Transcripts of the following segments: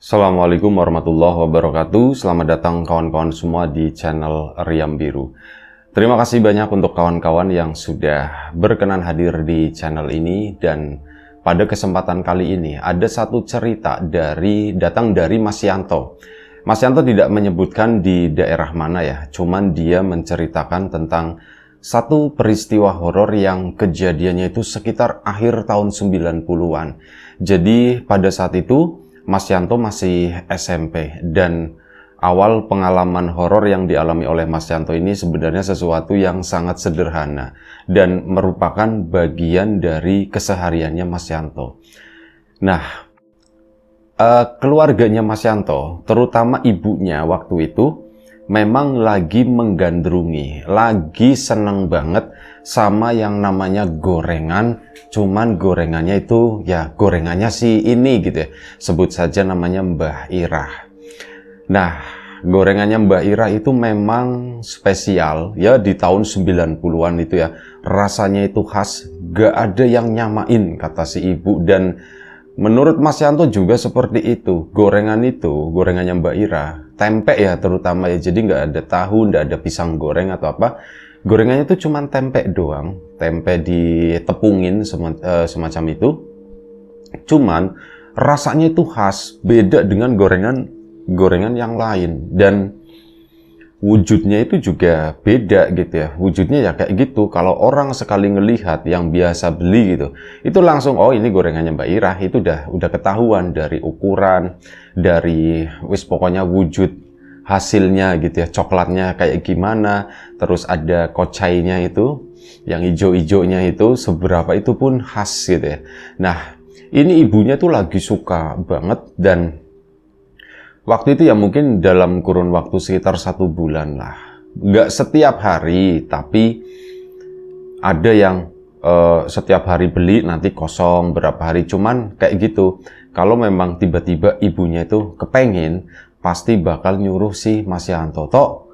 Assalamualaikum warahmatullahi wabarakatuh. Selamat datang kawan-kawan semua di channel Riam Biru. Terima kasih banyak untuk kawan-kawan yang sudah berkenan hadir di channel ini. Dan pada kesempatan kali ini ada satu cerita datang dari Mas Yanto. Mas Yanto tidak menyebutkan di daerah mana ya, cuman dia menceritakan tentang satu peristiwa horor yang kejadiannya itu sekitar akhir tahun 90-an. Jadi pada saat itu Mas Yanto masih SMP, dan awal pengalaman horor yang dialami oleh Mas Yanto ini sebenarnya sesuatu yang sangat sederhana dan merupakan bagian dari kesehariannya Mas Yanto. Nah, keluarganya Mas Yanto, terutama ibunya waktu itu, memang lagi menggandrungi, lagi seneng banget sama yang namanya gorengan. Cuman gorengannya itu ya gorengannya si ini gitu ya, sebut saja namanya Mbah Irah. Nah, gorengannya Mbah Irah itu memang spesial ya, di tahun 90-an itu ya, rasanya itu khas, gak ada yang nyamain kata si ibu. Dan menurut Mas Yanto juga seperti itu. Gorengannya Mbak Ira, tempe ya terutama ya, jadi nggak ada tahu, nggak ada pisang goreng atau apa. Gorengannya itu cuma tempe doang, tempe ditepungin semacam itu. Cuman rasanya itu khas, beda dengan gorengan yang lain. Dan wujudnya itu juga beda gitu ya. Wujudnya ya kayak gitu. Kalau orang sekali ngelihat yang biasa beli gitu, itu langsung oh ini gorengannya Mbak Irah. Itu udah ketahuan dari ukuran, dari pokoknya wujud hasilnya gitu ya. Coklatnya kayak gimana, terus ada kocainya itu, yang hijau-hijaunya itu seberapa itu pun khas gitu ya. Nah, ini ibunya tuh lagi suka banget, dan waktu itu ya mungkin dalam kurun waktu sekitar 1 bulan lah. Nggak setiap hari, tapi ada yang setiap hari beli nanti kosong berapa hari. Cuman kayak gitu. Kalau memang tiba-tiba ibunya itu kepengen, pasti bakal nyuruh si Mas Yanto, "Tok,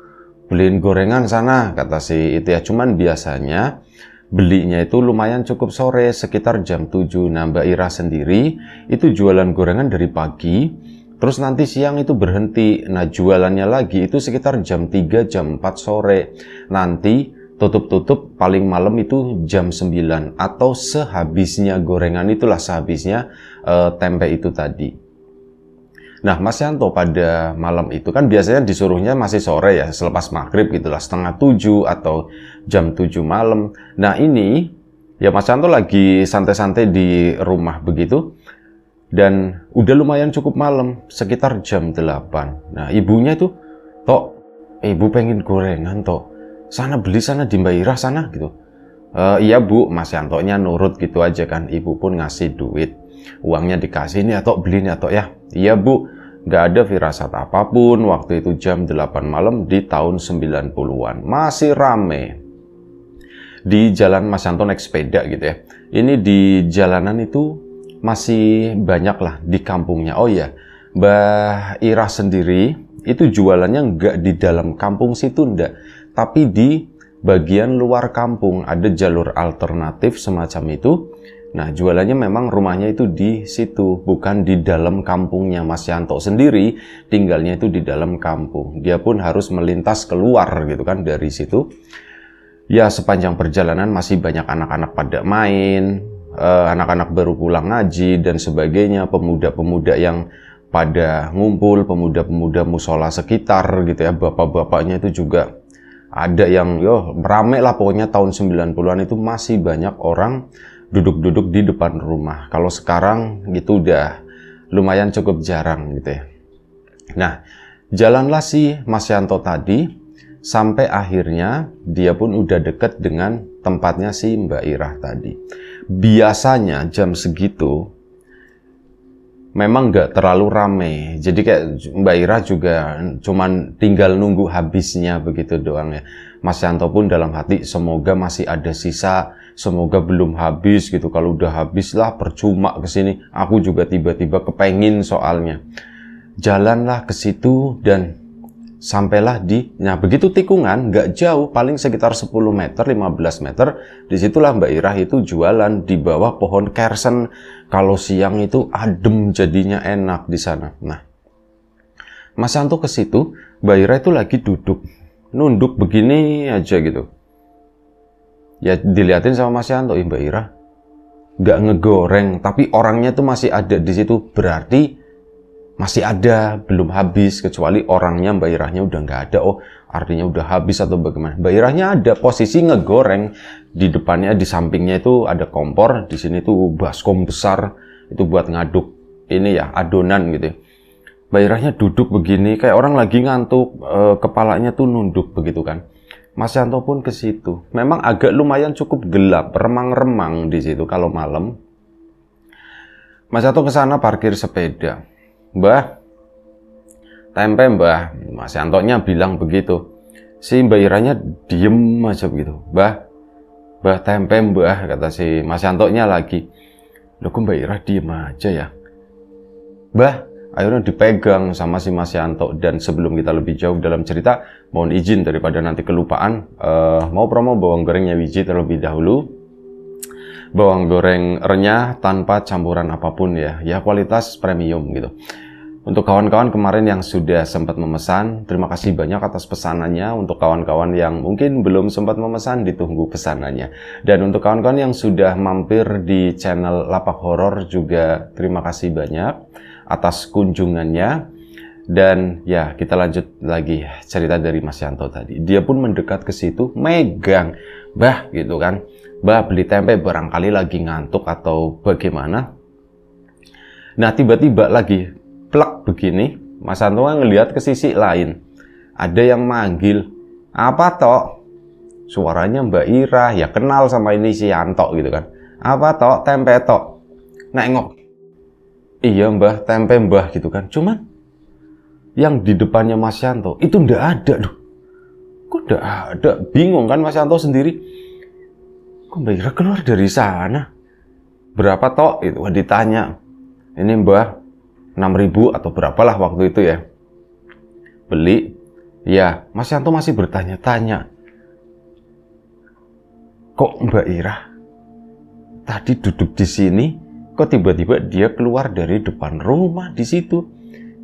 beliin gorengan sana," kata si itu ya. Cuman biasanya belinya itu lumayan cukup sore, sekitar jam 7. Nah, Mbak Ira sendiri itu jualan gorengan dari pagi. Terus nanti siang itu berhenti. Nah, jualannya lagi itu sekitar jam 3, jam 4 sore. Nanti tutup paling malam itu jam 9. Atau sehabisnya gorengan itulah, sehabisnya tempe itu tadi. Nah, Mas Yanto pada malam itu kan biasanya disuruhnya masih sore ya, selepas maghrib gitulah, setengah 7 atau jam 7 malam. Nah, ini ya Mas Yanto lagi santai-santai di rumah begitu. Dan udah lumayan cukup malam, sekitar jam 8. Nah, ibunya itu, "Tok, ibu pengen gorengan, Tok. Sana beli sana di Mbak Irah sana," gitu. "Iya, Bu." Mas Yantonya nurut gitu aja kan. Ibu pun ngasih duit. Uangnya dikasih, "Nih, Tok, beli nih, Tok ya." "Iya, Bu." Nggak ada firasat apapun. Waktu itu jam 8 malam di tahun 90-an. Masih rame. Di jalan Mas Yanto naik sepeda gitu ya. Ini di jalanan itu masih banyak lah di kampungnya. Oh iya, Mbah Irah sendiri itu jualannya nggak di dalam kampung situ, ndak, tapi di bagian luar kampung ada jalur alternatif semacam itu. Nah, jualannya memang rumahnya itu di situ, bukan di dalam kampungnya. Mas Yanto sendiri tinggalnya itu di dalam kampung. Dia pun harus melintas keluar gitu kan dari situ. Ya, sepanjang perjalanan masih banyak anak-anak pada main, anak-anak baru pulang ngaji dan sebagainya, pemuda-pemuda yang pada ngumpul, pemuda-pemuda musola sekitar gitu ya, bapak-bapaknya itu juga ada yang rame lah pokoknya. Tahun 90-an itu masih banyak orang duduk-duduk di depan rumah. Kalau sekarang gitu udah lumayan cukup jarang gitu ya. Nah, jalanlah si Mas Yanto tadi sampai akhirnya dia pun udah deket dengan tempatnya si Mbak Irah tadi. Biasanya jam segitu memang nggak terlalu rame. Jadi kayak Mbak Ira juga cuman tinggal nunggu habisnya begitu doang ya. Mas Yanto pun dalam hati semoga masih ada sisa, semoga belum habis gitu. Kalau udah habis lah percuma kesini. Aku juga tiba-tiba kepengin soalnya. Jalanlah ke situ dan sampailah nah begitu tikungan, nggak jauh, paling sekitar 10 meter, 15 meter, disitulah Mbak Irah itu jualan di bawah pohon kersen. Kalau siang itu adem jadinya, enak di sana. Nah, Mas Yanto ke situ, Mbak Ira itu lagi duduk, nunduk begini aja gitu. Ya diliatin sama Mas Yanto, Mbak Ira nggak ngegoreng, tapi orangnya tuh masih ada di situ, berarti masih ada, belum habis, kecuali orangnya Mbak Irahnya udah nggak ada. Oh, artinya udah habis atau bagaimana? Mbak Irahnya ada, posisi ngegoreng, di depannya, di sampingnya itu ada kompor, di sini tuh baskom besar, itu buat ngaduk ini ya, adonan gitu. Mbak Irahnya duduk begini, kayak orang lagi ngantuk, kepalanya tuh nunduk begitu kan. Mas Yanto pun ke situ. Memang agak lumayan cukup gelap, remang-remang di situ kalau malam. Mas Yanto ke sana parkir sepeda. Mbah, tempe mbah. Mas Yantonya bilang begitu. Si Mbak Iranya diem aja begitu. Mbah tempe mbah, kata si Mas Yantonya lagi. Loh kok Mbak Ira diem aja ya? Mbah, akhirnya dipegang sama si Mas Yanto. Dan sebelum kita lebih jauh dalam cerita, mohon izin daripada nanti kelupaan, mau promo bawang gorengnya Wiji terlebih dahulu. Bawang goreng renyah tanpa campuran apapun ya, ya kualitas premium gitu. Untuk kawan-kawan kemarin yang sudah sempat memesan, terima kasih banyak atas pesanannya. Untuk kawan-kawan yang mungkin belum sempat memesan, ditunggu pesanannya. Dan untuk kawan-kawan yang sudah mampir di channel Lapak Horor juga terima kasih banyak atas kunjungannya. Dan ya, kita lanjut lagi cerita dari Mas Yanto tadi. Dia pun mendekat ke situ, megang, Mbah gitu kan. Mbah beli tempe, barangkali lagi ngantuk atau bagaimana. Nah tiba-tiba lagi plek begini, Mas Yanto ngelihat ke sisi lain. Ada yang manggil, apa tok? Suaranya Mbak Ira, ya kenal sama ini si Yanto gitu kan. Apa tok? Tempe tok. Nengok. Iya mbah, tempe mbah gitu kan. Cuman yang di depannya Mas Yanto itu ndak ada loh. Kok ndak ada? Bingung kan Mas Yanto sendiri. Kok Mbak Ira keluar dari sana? Berapa tok? Itu ditanya. Ini mbah 6.000 atau berapalah waktu itu ya. Beli. Ya, Mas Yanto masih bertanya-tanya. Kok Mbak Ira tadi duduk di sini, kok tiba-tiba dia keluar dari depan rumah di situ?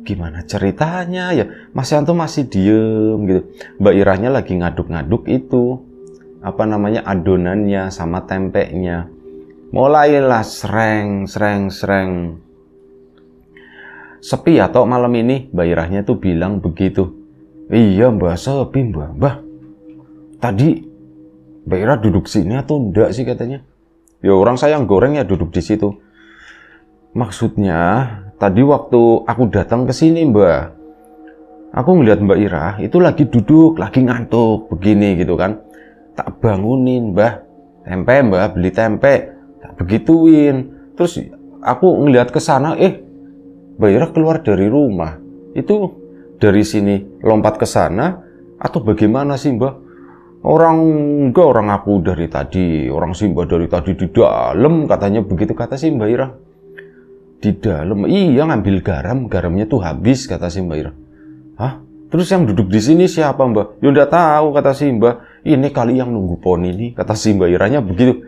Gimana ceritanya ya? Mas Yanto masih diem gitu. Mbak Iranya lagi ngaduk-ngaduk itu, apa namanya, adonannya sama tempenya. Mulailah sreng. Sepi atau malam ini? Mbak Irahnya tuh bilang begitu. Iya mbak, sepi mbak. Tadi Mbak Ira duduk sini atau enggak sih katanya? Ya orang saya yang goreng ya duduk di situ. Maksudnya tadi waktu aku datang ke sini mbak, aku ngeliat Mbak Ira itu lagi duduk, lagi ngantuk begini gitu kan. Tak bangunin mbak, tempe mbak, beli tempe, tak begituin. Terus aku ngeliat ke sana, Mbak Ira keluar dari rumah. Itu dari sini lompat ke sana atau bagaimana sih mbak? Orang aku dari tadi, orang sih mbak dari tadi di dalam, katanya begitu kata si Mbak Ira. Di dalam, iya ngambil garamnya tuh habis, kata si Mbak Ira. Hah? Terus yang duduk di sini siapa mbak? Ya udah tahu, kata si Mbak. Ini kali yang nunggu poni nih, kata si Mbak Iranya begitu.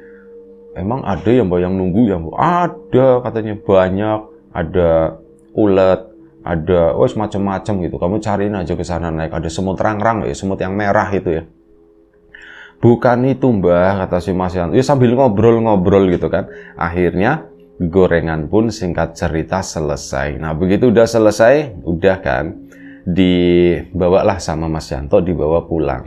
Emang ada ya mbak yang nunggu ya mbak? Ada, katanya banyak. Ada ulet, ada macam-macam gitu. Kamu cariin aja ke sana, naik ada semut rangrang ya, semut yang merah itu ya. Bukan itu mbak, kata si Mas Yanto. Ya sambil ngobrol gitu kan. Akhirnya gorengan pun singkat cerita selesai. Nah begitu udah selesai, udah kan, dibawalah sama Mas Yanto, dibawa pulang.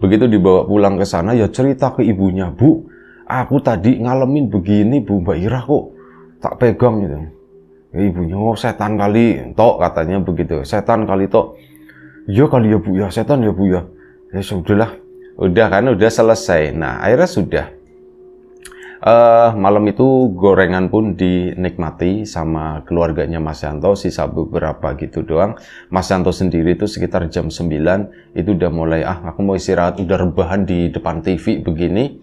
Begitu dibawa pulang ke sana, ya cerita ke ibunya, Bu, aku tadi ngalamin begini Bu, Mbak Ira kok tak pegang gitu. Ya, ibunya, oh setan kali, tok, katanya begitu, setan kali tok. Ya kali ya Bu ya, setan ya Bu ya. Ya sudahlah, udah kan, udah selesai. Nah akhirnya sudah. Malam itu gorengan pun dinikmati sama keluarganya Mas Yanto, sisa beberapa gitu doang. Mas Yanto sendiri itu sekitar jam 9 itu udah mulai, aku mau istirahat, udah rebahan di depan TV begini.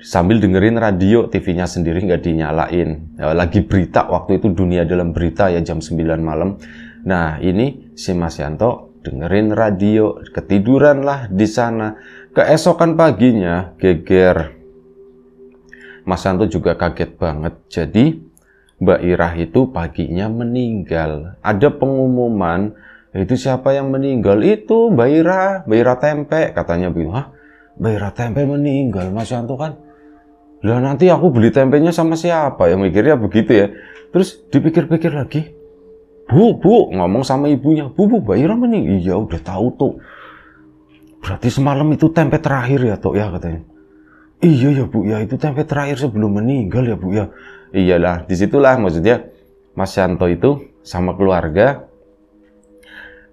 Sambil dengerin radio, TV-nya sendiri nggak dinyalain. Lagi berita, waktu itu Dunia Dalam Berita ya, jam 9 malam. Nah ini si Mas Yanto dengerin radio, ketiduran lah di sana. Keesokan paginya geger. Mas Yanto juga kaget banget. Jadi Mbak Irah itu paginya meninggal. Ada pengumuman, itu siapa yang meninggal? Itu Mbak Irah Tempe. Katanya begitu. Hah? Mbak Irah Tempe meninggal, Mas Yanto kan? Lah nanti aku beli tempenya sama siapa? Yang mikirnya begitu ya. Terus dipikir-pikir lagi. Bu, ngomong sama ibunya. Bu, Mbak Irah meninggal. Iya, udah tahu tuh. Berarti semalam itu tempe terakhir ya, Tok ya, katanya. Iya ya Bu, ya itu tempe terakhir sebelum meninggal ya Bu ya. Iyalah, disitulah maksudnya Mas Yanto itu sama keluarga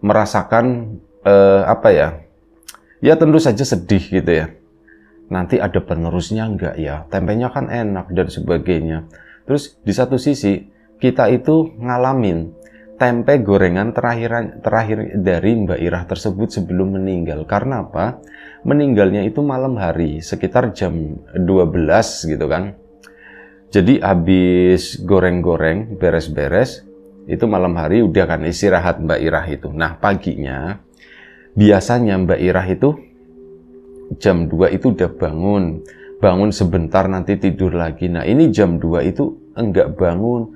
merasakan apa ya? Ya tentu saja sedih gitu ya. Nanti ada penerusnya enggak ya? Tempenya kan enak dan sebagainya. Terus di satu sisi kita itu ngalamin tempe gorengan terakhir dari Mbak Irah tersebut sebelum meninggal. Karena apa? Meninggalnya itu malam hari, sekitar jam 12 gitu kan. Jadi habis goreng-goreng, beres-beres, itu malam hari udah kan istirahat Mbak Irah itu. Nah paginya, biasanya Mbak Irah itu jam 2 itu udah bangun sebentar nanti tidur lagi. Nah ini jam 2 itu enggak bangun,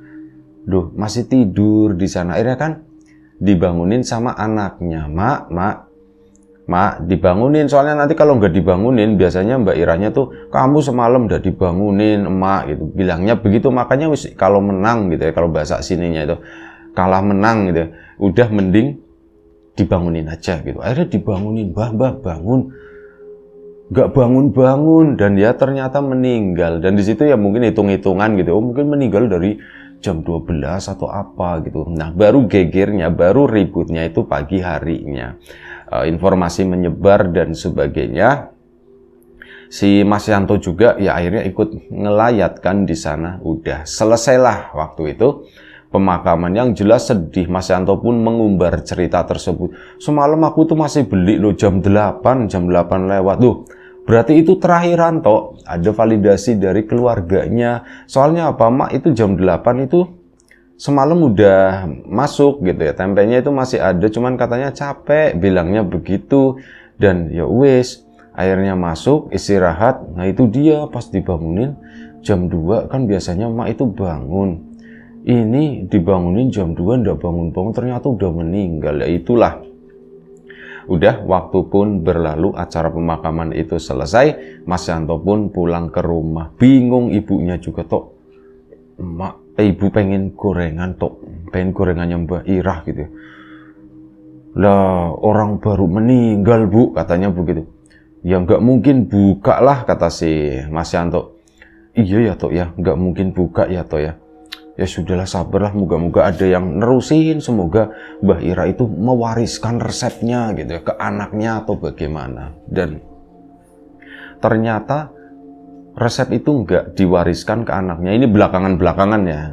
loh masih tidur di sana. Akhirnya kan dibangunin sama anaknya, mak dibangunin, soalnya nanti kalau nggak dibangunin biasanya Mbak Irahnya tuh kamu semalam udah dibangunin emak gitu, bilangnya begitu. Makanya kalau menang gitu ya, kalau bahasa sininya itu kalah menang gitu ya, udah mending dibangunin aja gitu. Akhirnya dibangunin, mbah bangun, nggak bangun dan dia ternyata meninggal. Dan di situ ya mungkin hitung-hitungan gitu, oh mungkin meninggal dari jam 12 atau apa gitu. Nah baru gegernya, baru ributnya itu pagi harinya. Informasi menyebar dan sebagainya. Si Mas Yanto juga ya akhirnya ikut ngelayatkan di sana. Udah selesailah waktu itu pemakaman. Yang jelas sedih. Mas Yanto pun mengumbar cerita tersebut. Semalam aku tuh masih beli loh jam 8 lewat. Loh, berarti itu terakhiran toh. Ada validasi dari keluarganya. Soalnya apa, Mak itu jam 8 itu semalam udah masuk gitu ya, tempenya itu masih ada, cuman katanya capek, bilangnya begitu. Dan ya wis, akhirnya masuk, istirahat. Nah itu dia pas dibangunin jam 2 kan biasanya mak itu bangun. Ini dibangunin jam 2 ndak bangun-bangun, ternyata udah meninggal. Ya itulah. Udah, waktu pun berlalu, acara pemakaman itu selesai, Mas Yanto pun pulang ke rumah. Bingung ibunya juga, Tok. Ibu pengen gorengan Tok, pengen gorengannya Mbak Irah gitu. Lah orang baru meninggal Bu, katanya begitu. Ya nggak mungkin buka lah, kata si Mas Yanto. Iya ya Tok ya, nggak mungkin buka ya Tok ya. Ya sudahlah, sabarlah, moga-moga ada yang nerusin, semoga Mbak Irah itu mewariskan resepnya gitu ya ke anaknya atau bagaimana. Dan ternyata resep itu nggak diwariskan ke anaknya. Ini belakangan ya.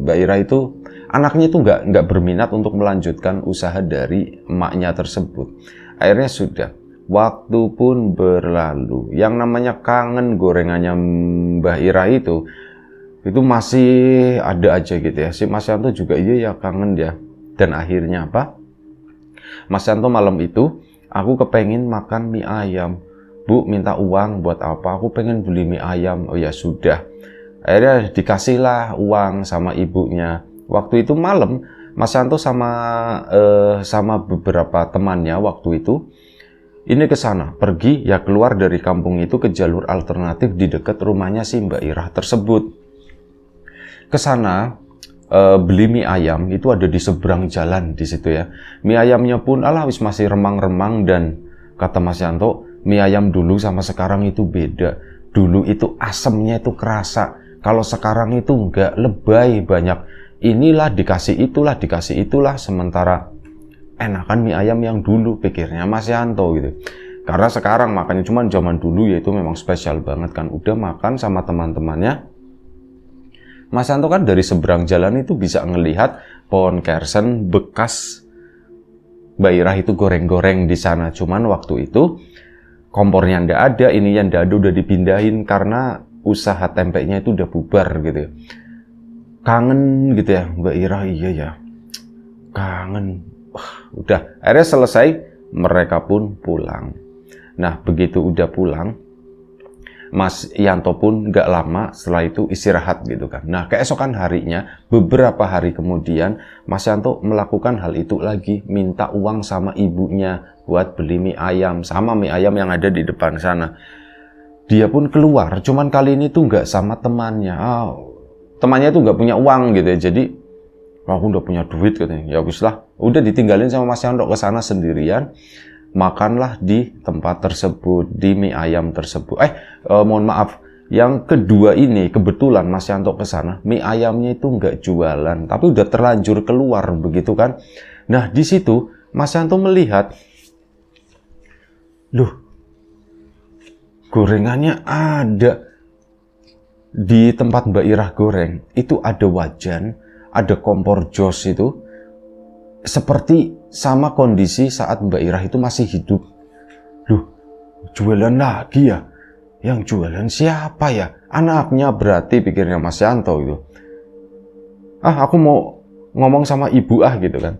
Mbak Irah itu anaknya itu nggak berminat untuk melanjutkan usaha dari emaknya tersebut. Akhirnya sudah, waktu pun berlalu. Yang namanya kangen gorengannya Mbak Irah itu masih ada aja gitu ya. Si Mas Yanto juga iya ya kangen dia. Dan akhirnya apa? Mas Yanto malam itu, aku kepengin makan mie ayam. Bu, minta uang buat apa? Aku pengen beli mie ayam. Oh ya sudah. Akhirnya dikasihlah uang sama ibunya. Waktu itu malam, Mas Yanto sama beberapa temannya waktu itu ini ke sana, pergi ya keluar dari kampung itu ke jalur alternatif di dekat rumahnya si Mbak Irah tersebut. Ke sana beli mie ayam itu ada di seberang jalan di situ ya. Mie ayamnya pun wis masih remang-remang. Dan kata Mas Yanto, mie ayam dulu sama sekarang itu beda. Dulu itu asemnya itu kerasa. Kalau sekarang itu enggak, lebay banyak. Inilah dikasih itulah. Sementara enakan mie ayam yang dulu, pikirnya Mas Yanto gitu. Karena sekarang makannya cuman zaman dulu ya itu memang spesial banget kan. Udah makan sama teman-temannya. Mas Yanto kan dari seberang jalan itu bisa ngelihat pohon kersen bekas Mbak Irah itu goreng-goreng di sana. Cuman waktu itu kompornya ndak ada, ininya ndak ada, udah dipindahin karena usaha tempenya itu udah bubar gitu. Kangen gitu ya Mbak Irah, iya ya. Kangen. Udah, akhirnya selesai, mereka pun pulang. Nah, begitu udah pulang, Mas Yanto pun nggak lama setelah itu istirahat gitu kan. Nah, keesokan harinya, beberapa hari kemudian, Mas Yanto melakukan hal itu lagi, minta uang sama ibunya buat beli mie ayam, sama mie ayam yang ada di depan sana. Dia pun keluar, cuman kali ini tuh nggak sama temannya. Temannya tuh nggak punya uang gitu ya, jadi aku udah punya duit katanya. Ya wis lah, udah ditinggalin sama Mas Yanto ke sana sendirian. Makanlah di tempat tersebut, di mie ayam tersebut. Mohon maaf, yang kedua ini kebetulan Mas Yanto ke sana, mie ayamnya itu nggak jualan, tapi udah terlanjur keluar begitu kan. Nah, di situ Mas Yanto melihat, loh, gorengannya ada di tempat Mbak Irah goreng, itu ada wajan, ada kompor jos itu, seperti sama kondisi saat Mbak Irah itu masih hidup. Loh, jualan lagi ya? Yang jualan siapa ya? Anaknya berarti, pikirnya Mas Yanto itu. Aku mau ngomong sama ibu gitu kan.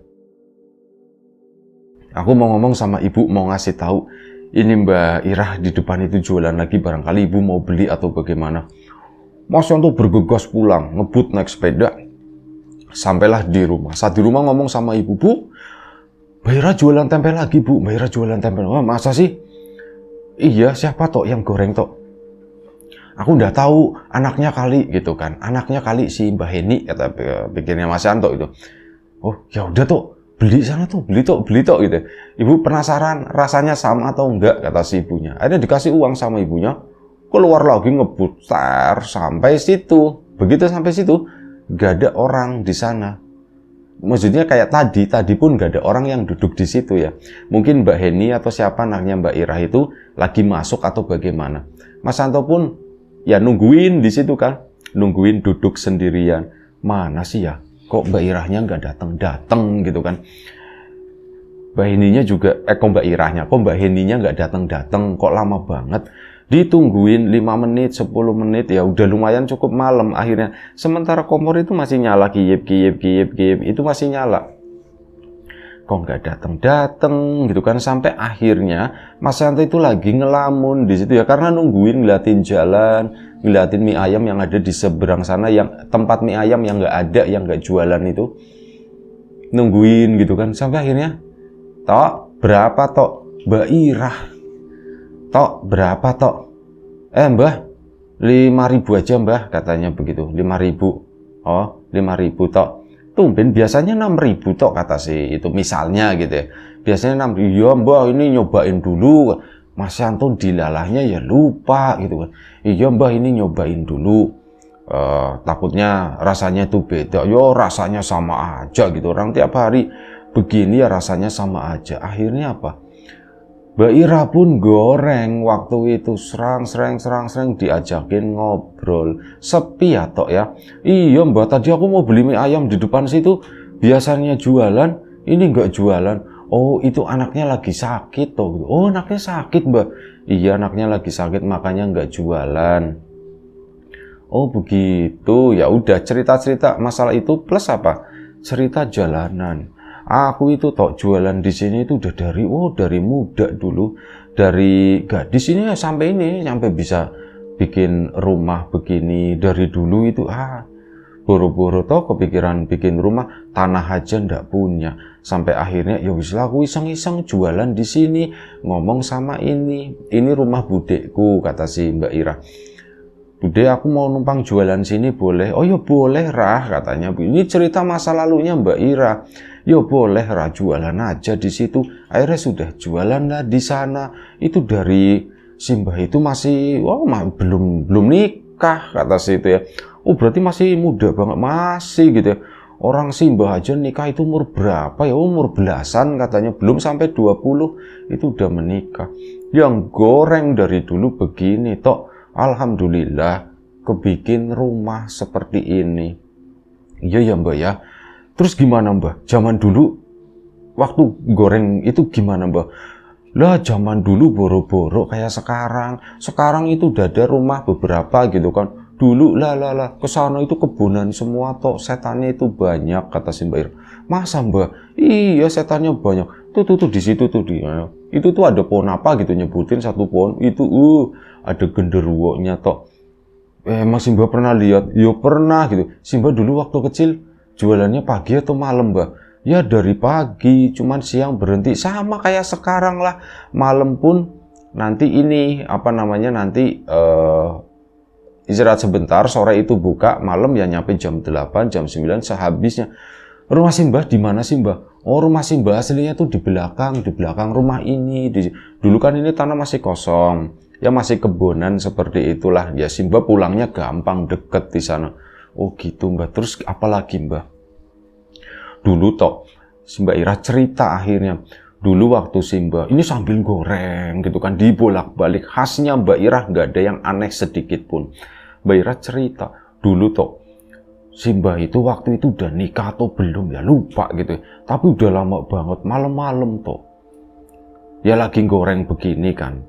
Aku mau ngomong sama ibu, mau ngasih tahu, ini Mbak Irah di depan itu jualan lagi, barangkali ibu mau beli atau bagaimana. Mas Yanto bergegas pulang, ngebut naik sepeda. Sampailah di rumah. Saat di rumah ngomong sama ibu, Bu, Mbak Irah jualan tempe lagi, Bu. Mbak Irah jualan tempe. Oh, masa sih? Iya, siapa tok yang goreng tok? Aku udah tahu, anaknya kali gitu kan. Anaknya kali si Mbak Heni, kata pikirnya Mas Yanto itu. Oh, ya udah tok, beli sana tuh, beli tok gitu. Ibu penasaran rasanya sama atau enggak, kata si ibunya. Akhirnya dikasih uang sama ibunya. Keluar lagi ngebut sampai situ. Begitu sampai situ, gak ada orang di sana. Maksudnya kayak tadi pun gak ada orang yang duduk di situ ya. Mungkin Mbak Heni atau siapa anaknya Mbak Irah itu lagi masuk atau bagaimana. Mas Yanto pun ya nungguin di situ kan, nungguin duduk sendirian. Mana sih ya? Kok Mbak Irahnya gak datang gitu kan? Mbak Heninya juga, kok Mbak Irahnya, kok Mbak Heninya gak datang, kok lama banget. Ditungguin 5 menit, 10 menit, ya udah lumayan cukup malam akhirnya. Sementara kompor itu masih nyala, kiyip, itu masih nyala. Kok nggak datang gitu kan, sampai akhirnya Mas Yanto itu lagi ngelamun di situ ya, karena nungguin, ngeliatin jalan, ngeliatin mie ayam yang ada di seberang sana, yang tempat mie ayam yang nggak ada, yang nggak jualan itu. Nungguin gitu kan, sampai akhirnya, Tok, berapa Tok? Mbak Irah. Tok, berapa Tok? Mbah, 5.000 aja Mbah, katanya begitu. 5.000. Oh, 5.000 Tok. Tumben biasanya 6.000 Tok, kata si itu misalnya gitu ya. Biasanya 6.000. Ya Mbah, ini nyobain dulu. Mas Yanto dilalahnya ya lupa gitu kan. Iya Mbah, ini nyobain dulu. Takutnya rasanya tuh beda. Yo, rasanya sama aja gitu. Orang tiap hari begini ya rasanya sama aja. Akhirnya apa? Mbak Irah pun goreng waktu itu, serang diajakin ngobrol. Sepi ya Tok ya. Iya Mbak, tadi aku mau beli mie ayam di depan situ, biasanya jualan, ini nggak jualan. Oh, itu anaknya lagi sakit Tok. Oh, anaknya sakit Mbak. Iya, anaknya lagi sakit makanya nggak jualan. Oh begitu, ya udah, cerita-cerita masalah itu plus apa? Cerita jalanan. Aku itu Tok jualan di sini itu udah dari muda dulu, dari gadis ini sampai bisa bikin rumah begini. Dari dulu itu boro-boro Tok kepikiran bikin rumah, tanah aja ndak punya. Sampai akhirnya ya wis lah, aku iseng-iseng jualan di sini, ngomong sama ini rumah budekku, kata si Mbak Irah. Bude, aku mau numpang jualan sini boleh? Oh ya boleh Rah, katanya. Ini cerita masa lalunya Mbak Irah. Ya boleh Rah, jualan aja di situ. Akhirnya sudah jualan lah di sana. Itu dari si Mbah itu masih, belum nikah, kata si itu ya. Oh berarti masih muda banget, masih gitu ya. Orang si Mbah aja nikah itu umur berapa ya? Umur belasan katanya, belum sampai 20 itu udah menikah. Yang goreng dari dulu begini Tok. Alhamdulillah kebikin rumah seperti ini. Iya ya Mbak ya. Terus gimana Mbak? Zaman dulu waktu goreng itu gimana Mbak? Lah zaman dulu boro-boro kayak sekarang. Sekarang itu udah ada rumah beberapa gitu kan. Dulu lah kesana itu kebunan semua Tok. Setannya itu banyak, kata si Mbak Irah. Masa Mbak? Iya setannya banyak. tuh di situ tuh dia. Itu tuh ada pohon apa gitu, nyebutin satu pohon itu ada genderuwonya tok. Mas Simba pernah lihat? Yo pernah gitu. Simba dulu waktu kecil jualannya pagi atau malam, Mbak? Ya dari pagi, cuman siang berhenti. Sama kayak sekarang lah. Malam pun nanti ini apa namanya nanti istirahat sebentar, sore itu buka, malam ya nyampe jam 8, jam 9 sehabisnya. Rumah Simba di mana sih, Mbak? Oh, rumah Simba aslinya tuh di belakang rumah ini. Dulu kan ini tanah masih kosong. Ya masih kebonan seperti itulah. Ya Simba pulangnya gampang, deket di sana. Oh gitu, Mbak. Terus apa lagi, Mbak? Dulu toh Simba Ira cerita akhirnya. Dulu waktu Simba ini sambil goreng gitu kan, dibolak-balik. Khasnya Mbak Ira nggak ada yang aneh sedikit pun. Mbak Ira cerita dulu toh Simba itu waktu itu udah nikah atau belum ya lupa gitu. Tapi udah lama banget, malam-malam toh. Ya lagi goreng begini kan.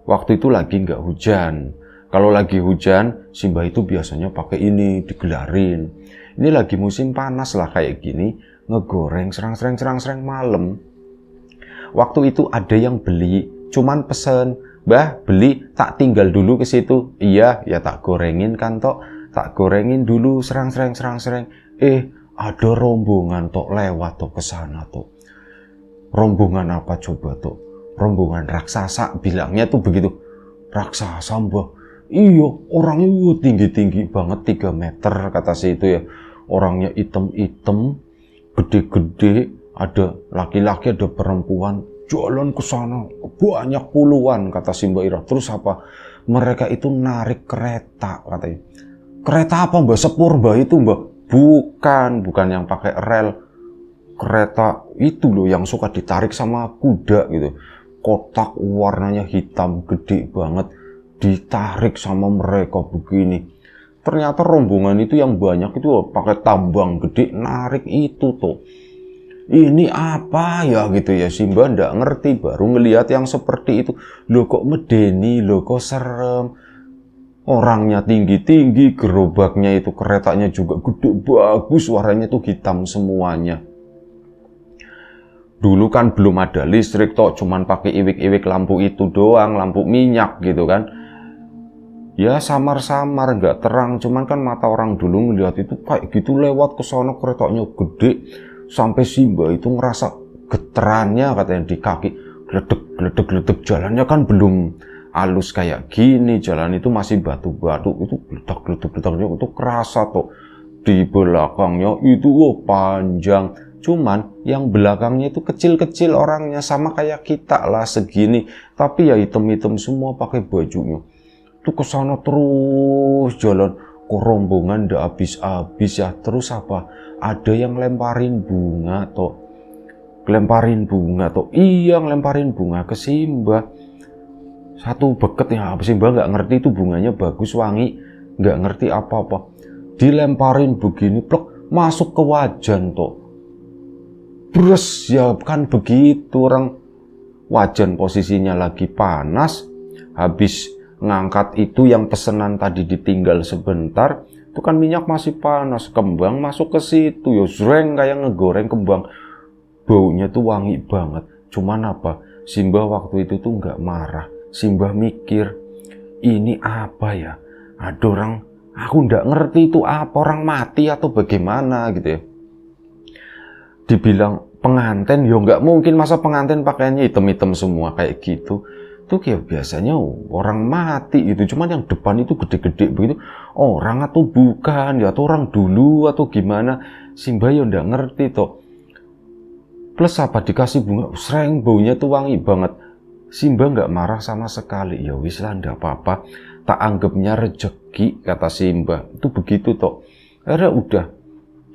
Waktu itu lagi nggak hujan. Kalau lagi hujan, Simba itu biasanya pakai ini, digelarin. Ini lagi musim panas lah kayak gini, ngegoreng serang malam. Waktu itu ada yang beli, cuman pesen, "Mbah, beli, tak tinggal dulu ke situ." Iya, ya tak gorengin kan tok. Tak gorengin dulu serang. Ada rombongan tok lewat tok ke sana tok. Rombongan apa coba tok? Rombongan raksasa, bilangnya tuh begitu. Raksasa, Mbah. Iya, orangnya tinggi-tinggi banget 3 meter kata si itu ya. Orangnya hitam-hitam, gede-gede, ada laki-laki, ada perempuan, jalan ke sana banyak puluhan kata si Mbak Ira. Terus apa? Mereka itu narik kereta katanya. Kereta apa, Mbak? Sepur, Mbak, itu, Mbak? Bukan yang pakai rel. Kereta itu loh yang suka ditarik sama kuda gitu. Kotak warnanya hitam, gede banget. Ditarik sama mereka begini. Ternyata rombongan itu yang banyak itu pakai tambang gede narik itu tuh. Ini apa ya gitu ya, Simba ndak ngerti, baru ngelihat yang seperti itu. Loh kok medeni, loh kok serem. Orangnya tinggi-tinggi, gerobaknya itu keretanya juga gede bagus, warnanya tuh hitam semuanya. Dulu kan belum ada listrik toh, cuman pakai iwik-iwik lampu itu doang, lampu minyak gitu kan. Ya samar-samar nggak terang, cuman kan mata orang dulu ngelihat itu kayak gitu lewat ke sana keretanya gede. Sampai Simba itu ngerasa geterannya katanya di kaki, gledek, jalannya kan belum halus kayak gini, jalan itu masih batu-batu, itu gledak-gledeknya itu kerasa tuh. Di belakangnya itu panjang, cuman yang belakangnya itu kecil-kecil orangnya, sama kayak kita lah segini, tapi ya hitam-hitam semua pakai bajunya. Itu kesana terus jalan, kok rombongan ndak habis-habis ya. Terus apa? Ada yang lemparin bunga toh. Iya, ngelemparin bunga ke Simba. Satu beket ya, Simba nggak ngerti itu bunganya bagus, wangi, nggak ngerti apa-apa. Dilemparin begini, plek, masuk ke wajan toh. Bres, ya kan begitu, orang wajan posisinya lagi panas, habis ngangkat itu yang pesenan tadi ditinggal sebentar, itu kan minyak masih panas, kembang masuk ke situ, ya zreng kayak ngegoreng kembang. Baunya tuh wangi banget. Cuman apa? Simba waktu itu tuh nggak marah. Simba mikir, ini apa ya? Ada orang, aku nggak ngerti itu apa, orang mati atau bagaimana gitu ya. Dibilang pengantin, ya nggak mungkin masa pengantin pakaiannya hitam-hitam semua kayak gitu. Itu kayak biasanya orang mati gitu. Cuman yang depan itu gede-gede begitu, orang atau bukan ya, atau orang dulu atau gimana. Simba ya nggak ngerti toh. Plus apa, dikasih bunga, sreng, baunya tuh wangi banget. Simba nggak marah sama sekali. Ya wis lah, nggak apa-apa, tak anggapnya rezeki kata Simba. Itu begitu toh. Akhirnya udah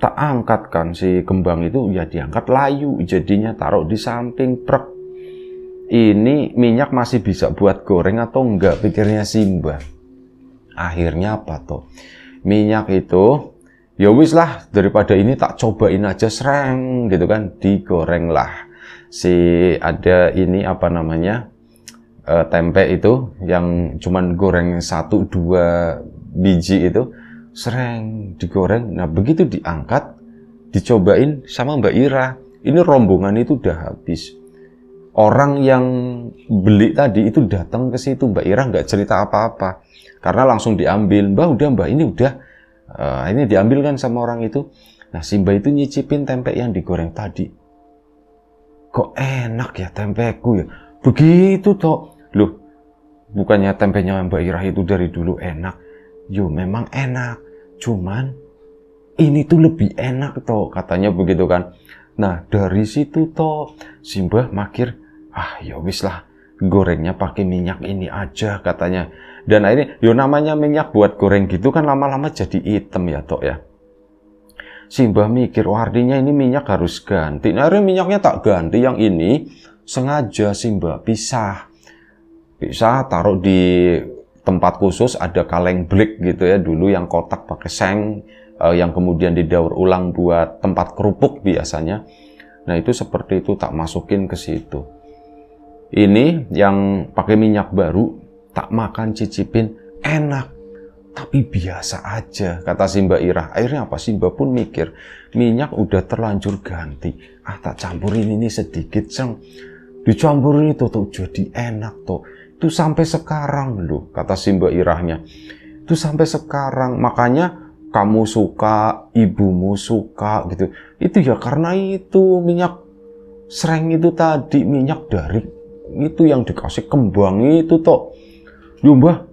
tak angkat kan si kembang itu, ya diangkat layu jadinya, taruh di samping truk. Ini minyak masih bisa buat goreng atau enggak, pikirnya Simba. Akhirnya apa toh, minyak itu ya wis lah, daripada ini tak cobain aja serang gitu kan, digoreng lah. Si ada ini apa namanya, tempe itu yang cuman goreng 1-2 biji itu sereng digoreng. Nah begitu diangkat, dicobain sama Mbak Ira, Ini rombongan itu udah habis. Orang yang beli tadi itu datang ke situ, Mbak Ira nggak cerita apa-apa. Karena langsung diambil. Mbak, udah Mbak, ini udah. Ini diambil kan sama orang itu. Nah, si Mbak itu nyicipin tempe yang digoreng tadi. Kok enak ya tempeku ya? Begitu toh. Loh, bukannya tempenya Mbak Ira itu dari dulu enak. Yo, memang enak. Cuman, ini tuh lebih enak toh, katanya begitu kan. Nah, dari situ toh, si Mbah makir, ya wis lah, gorengnya pakai minyak ini aja katanya. Dan akhirnya, yo namanya minyak buat goreng gitu kan lama-lama jadi hitam ya toh ya. Si Mbah mikir, artinya ini minyak harus ganti. Nah, akhirnya minyaknya tak ganti, yang ini sengaja si Mbah pisah, taruh di tempat khusus, ada kaleng blik gitu ya, dulu yang kotak pakai seng, yang kemudian didaur ulang buat tempat kerupuk biasanya. Nah, itu seperti itu, tak masukin ke situ. Ini yang pakai minyak baru, tak makan cicipin, enak, tapi biasa aja, kata si Mbak Ira. Akhirnya apa? Si Mbak pun mikir, minyak udah terlanjur ganti, tak campurin ini sedikit, dicampurin itu tuh jadi enak tuh. Itu sampai sekarang loh, kata si Mbak Irahnya. Itu sampai sekarang, makanya kamu suka, ibumu suka gitu. Itu ya karena itu minyak sereng itu tadi, minyak dari itu yang dikasih kembang itu toh. Yo Mbah,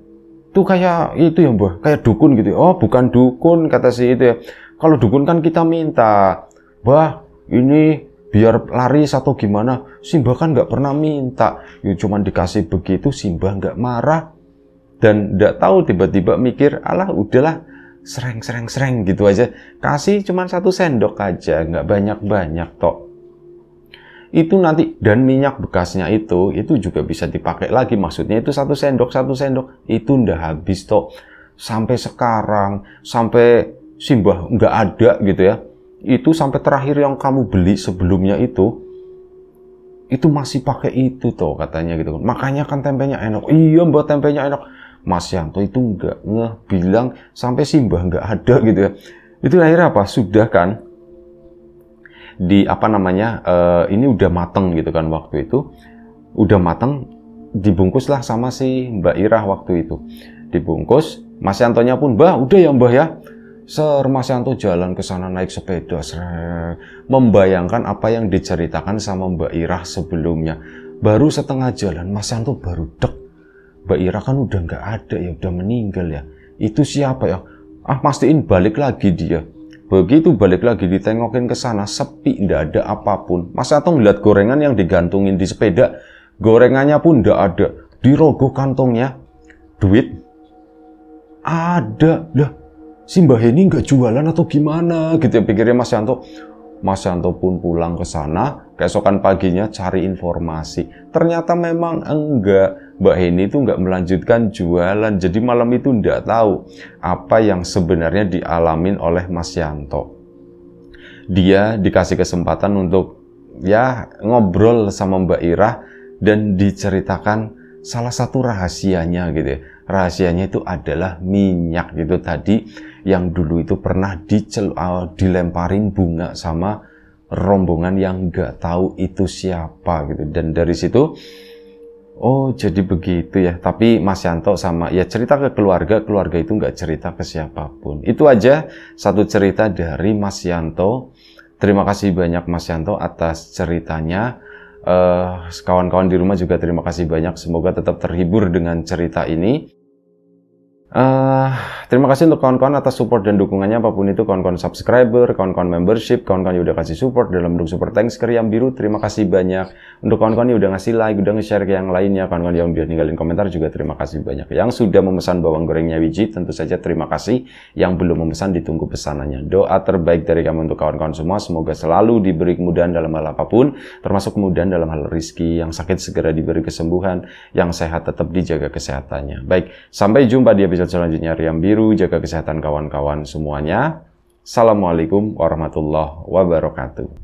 itu kayak itu ya Mbah, kayak dukun gitu. Oh, bukan dukun, kata si itu ya. Kalau dukun kan kita minta, Mbah, ini biar laris atau gimana. Si Mbah kan nggak pernah minta. Ya cuman dikasih begitu, si Mbah nggak marah. Dan nggak tahu, tiba-tiba mikir, alah udahlah, sereng gitu aja. Kasih cuman 1 sendok aja, nggak banyak-banyak tok. Itu nanti, dan minyak bekasnya itu juga bisa dipakai lagi. Maksudnya itu 1 sendok, itu udah habis tok. Sampai sekarang, sampai si Mbah nggak ada gitu ya. Itu sampai terakhir yang kamu beli sebelumnya itu masih pakai itu toh katanya gitu. Makanya kan tempenya enak. Iya Mbak, tempenya enak. Mas Yanto itu nggak bilang sampai si Mbah nggak ada gitu ya. Itu akhirnya apa? Sudah kan di apa namanya, ini udah mateng gitu kan waktu itu. Udah mateng, dibungkuslah sama si Mbak Irah waktu itu. Dibungkus, Mas Yantonya pun, Mbah, udah ya Mbah ya. Mas Yanto jalan ke sana naik sepeda, membayangkan apa yang diceritakan sama Mbak Irah sebelumnya. Baru setengah jalan, Mas Yanto baru dek. Mbak Irah kan udah nggak ada ya, udah meninggal ya. Itu siapa ya? Pastiin balik lagi dia. Begitu balik lagi ditengokin ke sana, sepi, nggak ada apapun. Mas Yanto ngeliat gorengan yang digantungin di sepeda, gorengannya pun nggak ada. Dirogoh kantongnya, duit ada lah. Si Mbah ini nggak jualan atau gimana gitu ya, pikirnya Mas Yanto. Mas Yanto pun pulang ke sana, keesokan paginya cari informasi. Ternyata memang enggak, Mbak Heni itu nggak melanjutkan jualan. Jadi malam itu nggak tahu apa yang sebenarnya dialamin oleh Mas Yanto. Dia dikasih kesempatan untuk ya ngobrol sama Mbak Irah dan diceritakan salah satu rahasianya gitu ya. Rahasianya itu adalah minyak gitu tadi, yang dulu itu pernah dilemparin bunga sama rombongan yang nggak tahu itu siapa gitu. Dan dari situ, oh jadi begitu ya. Tapi Mas Yanto sama ya cerita ke keluarga itu nggak cerita ke siapapun. Itu aja satu cerita dari Mas Yanto. Terima kasih banyak Mas Yanto atas ceritanya. Kawan-kawan di rumah juga terima kasih banyak. Semoga tetap terhibur dengan cerita ini. Terima kasih untuk kawan-kawan atas support dan dukungannya, apapun itu, kawan-kawan subscriber, kawan-kawan membership, kawan-kawan yang udah kasih support dalam bentuk super thanks ke Riam Biru, terima kasih banyak. Untuk kawan-kawan yang udah ngasih like, udah nge-share ke yang lainnya, kawan-kawan yang udah ninggalin komentar juga terima kasih banyak. Yang sudah memesan bawang gorengnya Wiji, tentu saja terima kasih. Yang belum memesan, ditunggu pesanannya. Doa terbaik dari kami untuk kawan-kawan semua, semoga selalu diberi kemudahan dalam hal apapun, termasuk kemudahan dalam hal rezeki, yang sakit segera diberi kesembuhan, yang sehat tetap dijaga kesehatannya. Baik, sampai jumpa di episode selanjutnya Riam Biru, jaga kesehatan kawan-kawan semuanya. Assalamualaikum warahmatullahi wabarakatuh.